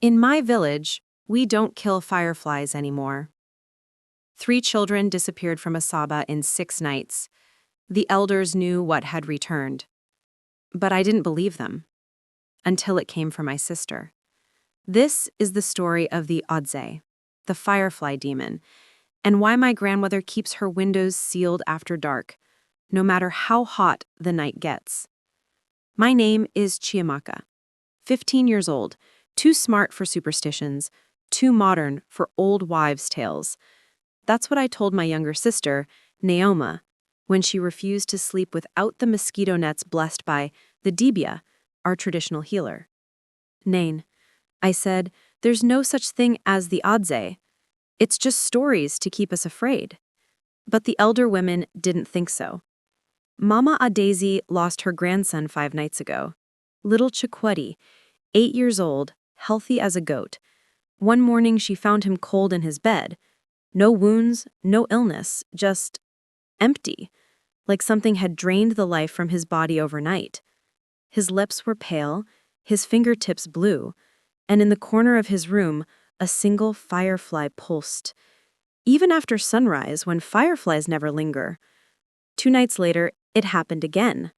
In my village, we don't kill fireflies anymore. 3 children disappeared from Asaba in 6 nights. The elders knew what had returned. But I didn't believe them. Until it came from my sister. This is the story of the Adze, the firefly demon, and why my grandmother keeps her windows sealed after dark, no matter how hot the night gets. My name is Chiamaka, 15 years old, too smart for superstitions, too modern for old wives' tales. That's what I told my younger sister, Naoma, when she refused to sleep without the mosquito nets blessed by the Dibia, our traditional healer. Nain, I said, there's no such thing as the Adze. It's just stories to keep us afraid. But the elder women didn't think so. Mama Adze lost her grandson 5 nights ago. Little Chikwadi, 8 years old, healthy as a goat. One morning she found him cold in his bed. No wounds, no illness, just empty, like something had drained the life from his body overnight. His lips were pale, his fingertips blue, and in the corner of his room, a single firefly pulsed. Even after sunrise, when fireflies never linger. 2 nights later, it happened again.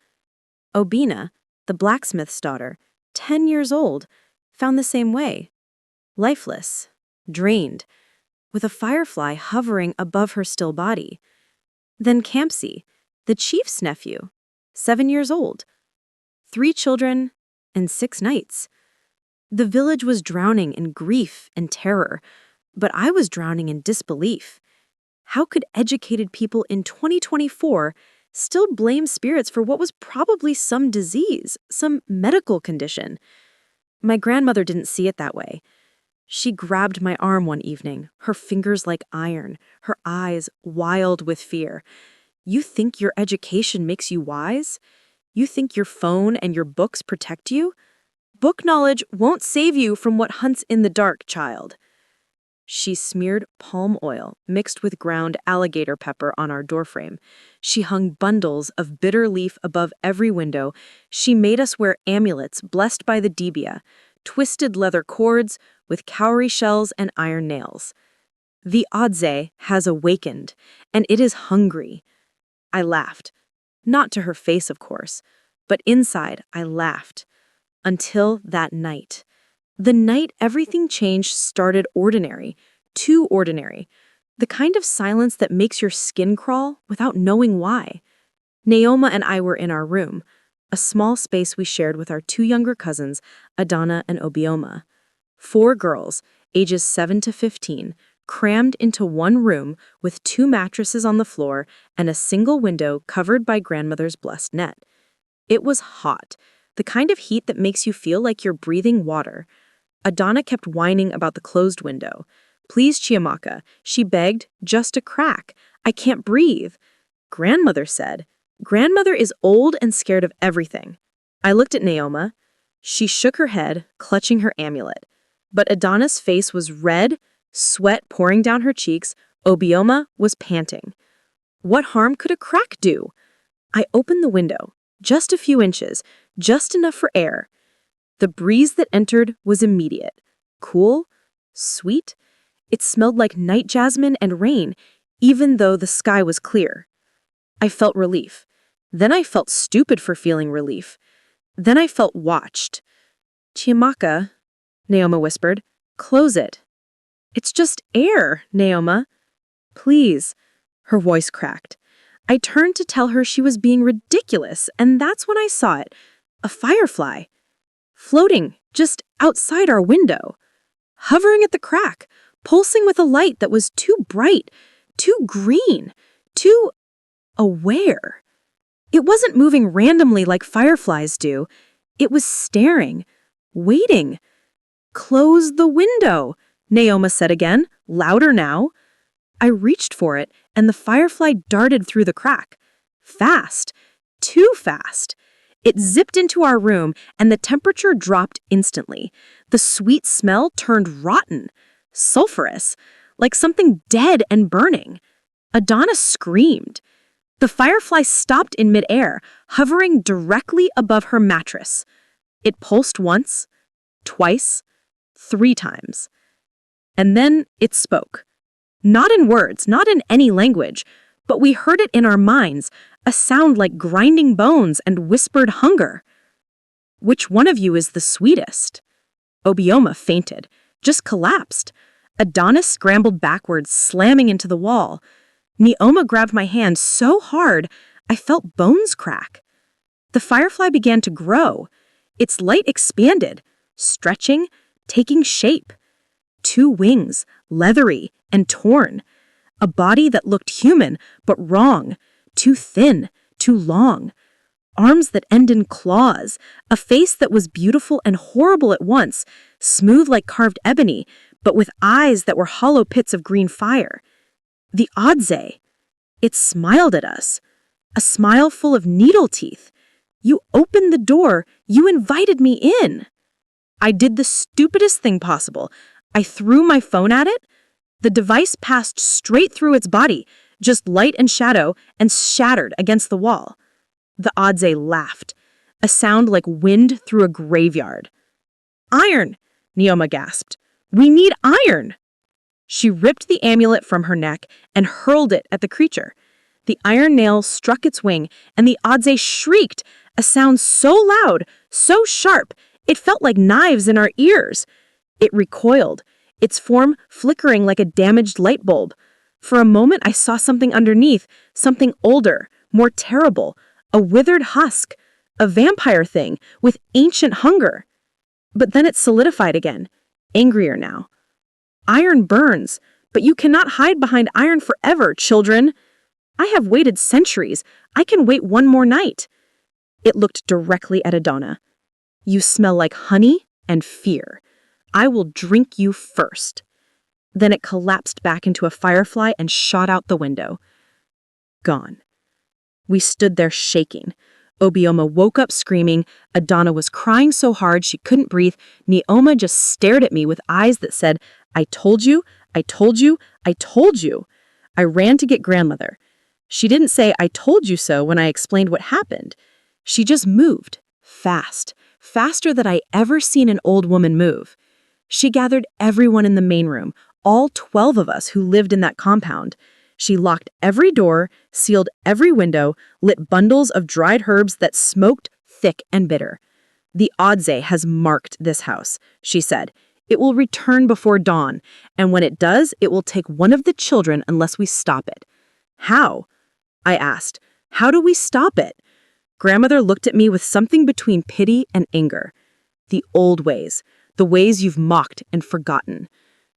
Obina, the blacksmith's daughter, 10 years old, found the same way. Lifeless, drained, with a firefly hovering above her still body. Then Campsy, the chief's nephew, 7 years old. 3 children and 6 nights. The village was drowning in grief and terror, but I was drowning in disbelief. How could educated people in 2024 still blame spirits for what was probably some disease, some medical condition? My grandmother didn't see it that way. She grabbed my arm one evening, her fingers like iron, her eyes wild with fear. You think your education makes you wise? You think your phone and your books protect you? Book knowledge won't save you from what hunts in the dark, child. She smeared palm oil mixed with ground alligator pepper on our doorframe. She hung bundles of bitter leaf above every window. She made us wear amulets blessed by the Dibia, twisted leather cords with cowrie shells and iron nails. The Adze has awakened, and it is hungry. I laughed. Not to her face, of course, but inside I laughed. Until that night. The night everything changed started ordinary, too ordinary. The kind of silence that makes your skin crawl without knowing why. Naoma and I were in our room, a small space we shared with our 2 younger cousins, Adana and Obioma. 4 girls, ages 7 to 15, crammed into one room with 2 mattresses on the floor and a single window covered by grandmother's blessed net. It was hot, the kind of heat that makes you feel like you're breathing water. Adana kept whining about the closed window. Please, Chiamaka, she begged, just a crack. I can't breathe. Grandmother said, Grandmother is old and scared of everything. I looked at Naoma. She shook her head, clutching her amulet. But Adana's face was red, sweat pouring down her cheeks. Obioma was panting. What harm could a crack do? I opened the window, just a few inches, just enough for air. The breeze that entered was immediate. Cool, sweet. It smelled like night jasmine and rain, even though the sky was clear. I felt relief. Then I felt stupid for feeling relief. Then I felt watched. Chiamaka, Naoma whispered, close it. It's just air, Naoma. Please. Her voice cracked. I turned to tell her she was being ridiculous, and that's when I saw it. A firefly. Floating just outside our window. Hovering at the crack, pulsing with a light that was too bright, too green, too aware. It wasn't moving randomly like fireflies do. It was staring, waiting. Close the window, Naoma said again, louder now. I reached for it, and the firefly darted through the crack. Fast, too fast. It zipped into our room, and the temperature dropped instantly. The sweet smell turned rotten, sulfurous, like something dead and burning. Adana screamed. The firefly stopped in midair, hovering directly above her mattress. It pulsed once, twice, 3 times. And then it spoke. Not in words, not in any language, but we heard it in our minds, a sound like grinding bones and whispered hunger. Which one of you is the sweetest? Obioma fainted, just collapsed. Adonis scrambled backwards, slamming into the wall. Neoma grabbed my hand so hard, I felt bones crack. The firefly began to grow. Its light expanded, stretching, taking shape. 2 wings, leathery and torn. A body that looked human, but wrong. Too thin, too long. Arms that end in claws. A face that was beautiful and horrible at once, smooth like carved ebony, but with eyes that were hollow pits of green fire. The Adze. It smiled at us. A smile full of needle teeth. You opened the door. You invited me in. I did the stupidest thing possible. I threw my phone at it. The device passed straight through its body, just light and shadow, and shattered against the wall. The Adze laughed, a sound like wind through a graveyard. Iron, Neoma gasped. We need iron. She ripped the amulet from her neck and hurled it at the creature. The iron nail struck its wing, and the Adze shrieked, a sound so loud, so sharp, it felt like knives in our ears. It recoiled, its form flickering like a damaged light bulb. For a moment I saw something underneath, something older, more terrible, a withered husk, a vampire thing with ancient hunger. But then it solidified again, angrier now. Iron burns, but you cannot hide behind iron forever, children. I have waited centuries. I can wait one more night. It looked directly at Adona. You smell like honey and fear. I will drink you first. Then it collapsed back into a firefly and shot out the window. Gone. We stood there shaking. Obioma woke up screaming. Adana was crying so hard she couldn't breathe. Neoma just stared at me with eyes that said, I told you, I told you, I told you. I ran to get grandmother. She didn't say, I told you so when I explained what happened. She just moved, fast, faster than I ever seen an old woman move. She gathered everyone in the main room, all 12 of us who lived in that compound. She locked every door, sealed every window, lit bundles of dried herbs that smoked thick and bitter. The Adze has marked this house, she said. It will return before dawn, and when it does, it will take one of the children unless we stop it. How? I asked. How do we stop it? Grandmother looked at me with something between pity and anger. The old ways, the ways you've mocked and forgotten.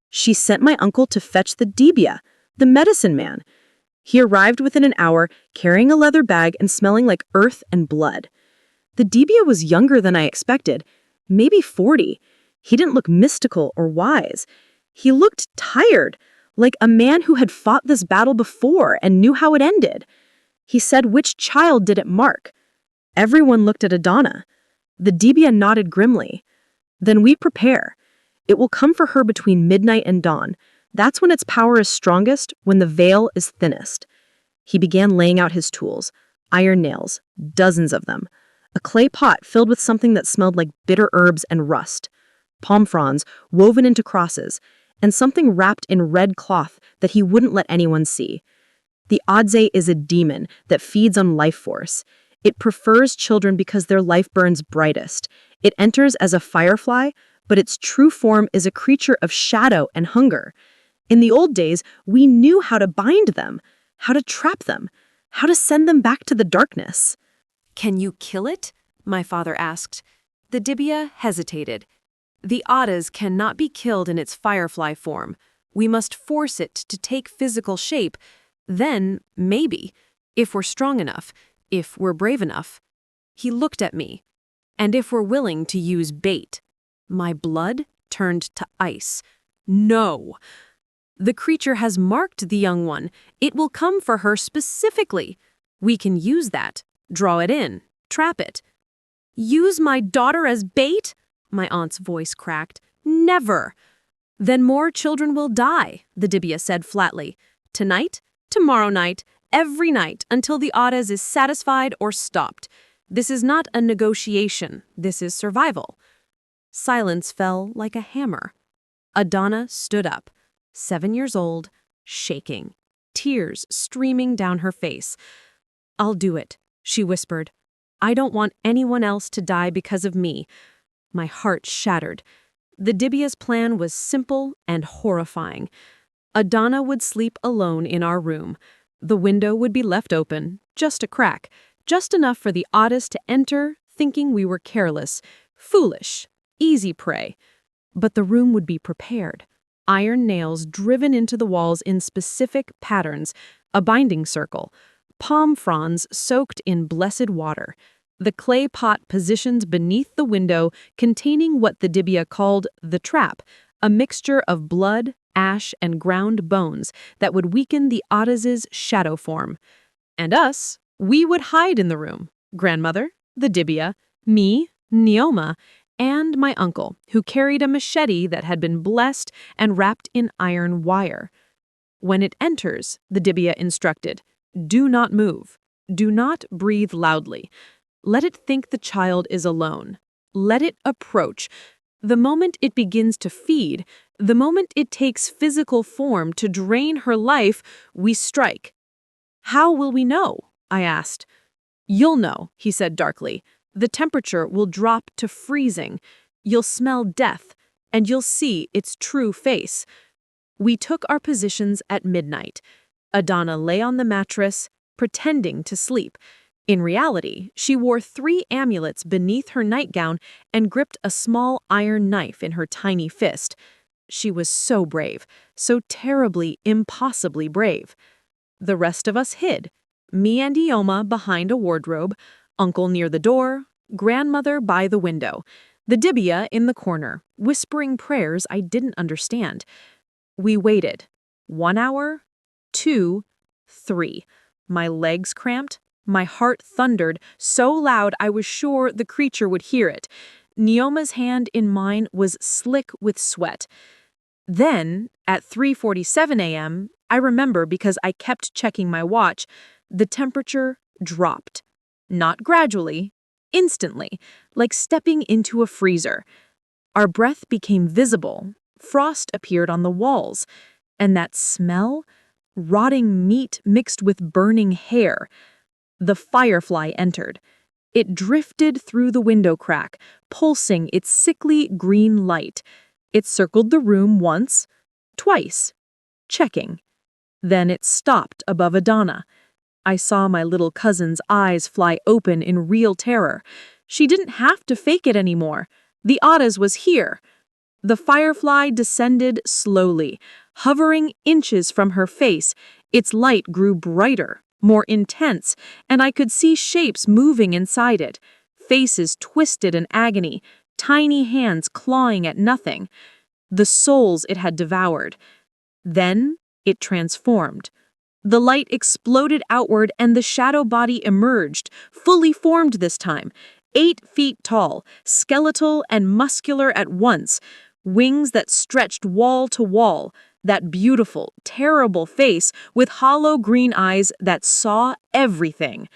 She sent my uncle to fetch the Dibia, the medicine man. He arrived within an hour, carrying a leather bag and smelling like earth and blood. The Dibia was younger than I expected, maybe 40. He didn't look mystical or wise. He looked tired, like a man who had fought this battle before and knew how it ended. He said, which child did it mark? Everyone looked at Adana. The Dibia nodded grimly. Then we prepare. It will come for her between midnight and dawn. That's when its power is strongest, when the veil is thinnest. He began laying out his tools, iron nails, dozens of them, a clay pot filled with something that smelled like bitter herbs and rust, palm fronds woven into crosses, and something wrapped in red cloth that he wouldn't let anyone see. The Adze is a demon that feeds on life force. It prefers children because their life burns brightest. It enters as a firefly, but its true form is a creature of shadow and hunger. In the old days, we knew how to bind them, how to trap them, how to send them back to the darkness. Can you kill it? My father asked. The Dibia hesitated. The Adze cannot be killed in its firefly form. We must force it to take physical shape. Then, maybe, if we're strong enough, if we're brave enough. He looked at me. And if we're willing to use bait. My blood turned to ice. No! The creature has marked the young one. It will come for her specifically. We can use that, draw it in, trap it. Use my daughter as bait? My aunt's voice cracked. Never! Then more children will die, the Dibia said flatly. Tonight, tomorrow night, every night, until the Adze is satisfied or stopped. This is not a negotiation. This is survival. Silence fell like a hammer. Adana stood up, 7 years old, shaking, tears streaming down her face. "I'll do it," she whispered. "I don't want anyone else to die because of me." My heart shattered. The Dibia's plan was simple and horrifying. Adana would sleep alone in our room. The window would be left open, just a crack, just enough for the Adze to enter, thinking we were careless, foolish, easy prey. But the room would be prepared. Iron nails driven into the walls in specific patterns, a binding circle, palm fronds soaked in blessed water, the clay pot positioned beneath the window containing what the Dibia called the trap, a mixture of blood, ash, and ground bones that would weaken the Adze's shadow form. And us, we would hide in the room. Grandmother, the Dibia, me, Neoma, and my uncle, who carried a machete that had been blessed and wrapped in iron wire. When it enters, the Dibia instructed, do not move. Do not breathe loudly. Let it think the child is alone. Let it approach. The moment it begins to feed, the moment it takes physical form to drain her life, we strike. "How will we know?" I asked. "You'll know," he said darkly. "The temperature will drop to freezing. You'll smell death, and you'll see its true face." We took our positions at midnight. Adana lay on the mattress, pretending to sleep. In reality, she wore 3 amulets beneath her nightgown and gripped a small iron knife in her tiny fist. She was so brave, so terribly, impossibly brave. The rest of us hid, me and Ioma behind a wardrobe, Uncle near the door, Grandmother by the window, the Dibia in the corner, whispering prayers I didn't understand. We waited. 1 hour, 2, 3. My legs cramped. My heart thundered so loud I was sure the creature would hear it. Neoma's hand in mine was slick with sweat. Then, at 3:47 a.m., I remember because I kept checking my watch, the temperature dropped. Not gradually, instantly, like stepping into a freezer. Our breath became visible. Frost appeared on the walls. And that smell? Rotting meat mixed with burning hair. The firefly entered. It drifted through the window crack, pulsing its sickly green light. It circled the room once, twice, checking. Then it stopped above Adana. I saw my little cousin's eyes fly open in real terror. She didn't have to fake it anymore. The Adze was here. The firefly descended slowly, hovering inches from her face. Its light grew brighter, more intense, and I could see shapes moving inside it, faces twisted in agony, tiny hands clawing at nothing. The souls it had devoured. Then it transformed. The light exploded outward and the shadow body emerged, fully formed this time, 8 feet tall, skeletal and muscular at once, wings that stretched wall to wall, that beautiful, terrible face with hollow green eyes that saw everything.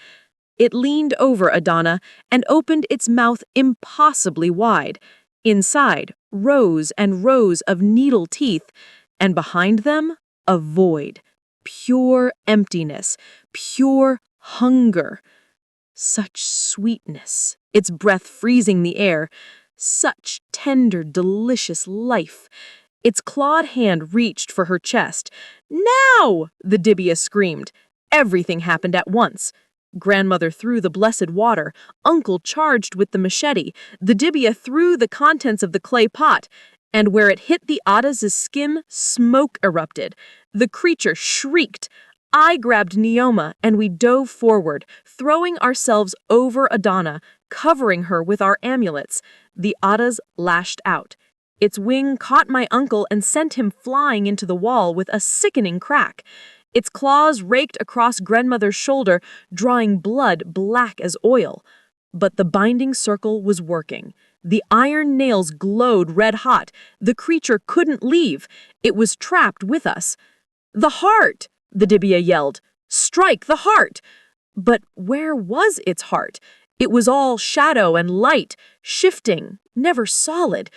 It leaned over Adana and opened its mouth impossibly wide. Inside, rows and rows of needle teeth, and behind them, a void. Pure emptiness, pure hunger. Such sweetness, its breath freezing the air. Such tender, delicious life. Its clawed hand reached for her chest. "Now!" the Dibia screamed. Everything happened at once. Grandmother threw the blessed water. Uncle charged with the machete. The Dibia threw the contents of the clay pot. And where it hit the Adze's skin, smoke erupted. The creature shrieked. I grabbed Neoma and we dove forward, throwing ourselves over Adana, covering her with our amulets. The Adze lashed out. Its wing caught my uncle and sent him flying into the wall with a sickening crack. Its claws raked across Grandmother's shoulder, drawing blood black as oil. But the binding circle was working. The iron nails glowed red hot. The creature couldn't leave. It was trapped with us. "The heart!" the Dibia yelled. "Strike the heart!" But where was its heart? It was all shadow and light, shifting, never solid.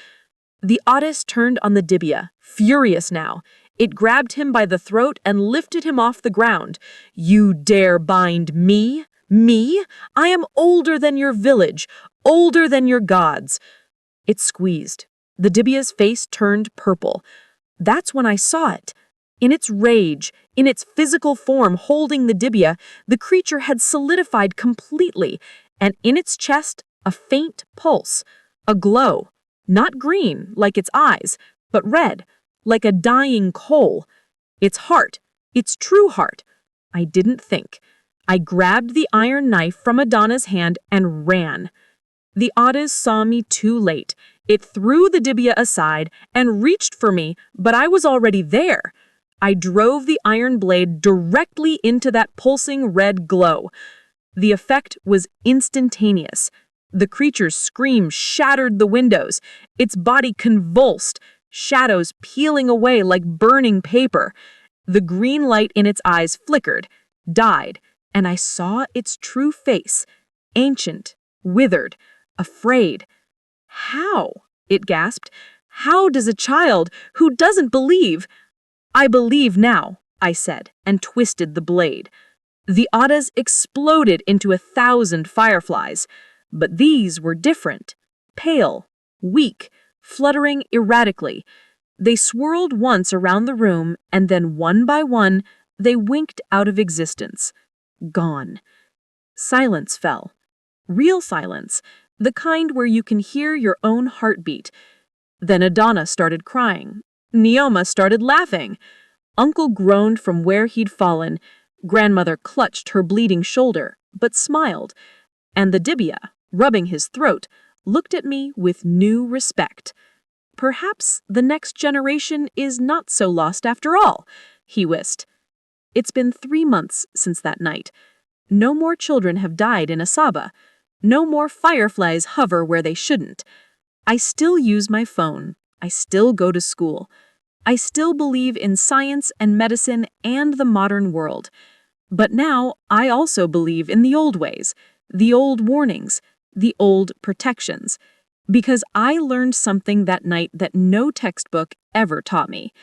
The Adze turned on the Dibia, furious now. It grabbed him by the throat and lifted him off the ground. "You dare bind me? Me? I am older than your village, older than your gods." It squeezed. The Dibia's face turned purple. That's when I saw it. In its rage, in its physical form holding the Dibia, the creature had solidified completely, and in its chest, a faint pulse, a glow. Not green, like its eyes, but red, like a dying coal. Its heart, its true heart. I didn't think. I grabbed the iron knife from Adana's hand and ran. The Adze saw me too late. It threw the Dibia aside and reached for me, but I was already there. I drove the iron blade directly into that pulsing red glow. The effect was instantaneous. The creature's scream shattered the windows. Its body convulsed, shadows peeling away like burning paper. The green light in its eyes flickered, died, and I saw its true face, ancient, withered, afraid. "How?" it gasped. "How does a child who doesn't believe—" "I believe now," I said, and twisted the blade. The Adze exploded into 1,000 fireflies, but these were different. Pale, weak, fluttering erratically. They swirled once around the room, and then one by one, they winked out of existence. Gone. Silence fell. Real silence, the kind where you can hear your own heartbeat. Then Adana started crying. Neoma started laughing. Uncle groaned from where he'd fallen. Grandmother clutched her bleeding shoulder, but smiled. And the Dibia, rubbing his throat, looked at me with new respect. "Perhaps the next generation is not so lost after all," he whistled. It's been 3 months since that night. No more children have died in Asaba. No more fireflies hover where they shouldn't. I still use my phone. I still go to school. I still believe in science and medicine and the modern world. But now I also believe in the old ways, the old warnings, the old protections. Because I learned something that night that no textbook ever taught me.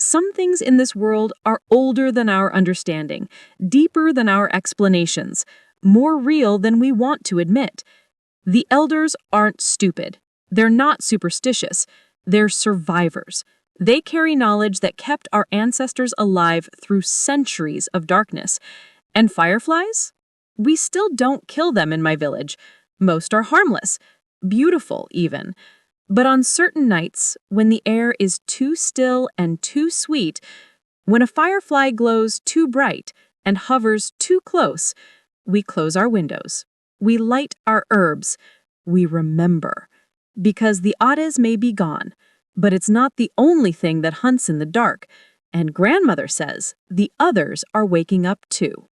Some things in this world are older than our understanding, deeper than our explanations, more real than we want to admit. The elders aren't stupid. They're not superstitious. They're survivors. They carry knowledge that kept our ancestors alive through centuries of darkness. And fireflies? We still don't kill them in my village. Most are harmless, beautiful even. But on certain nights, when the air is too still and too sweet, when a firefly glows too bright and hovers too close, we close our windows. We light our herbs. We remember. Because the Adze may be gone, but it's not the only thing that hunts in the dark. And grandmother says the others are waking up too.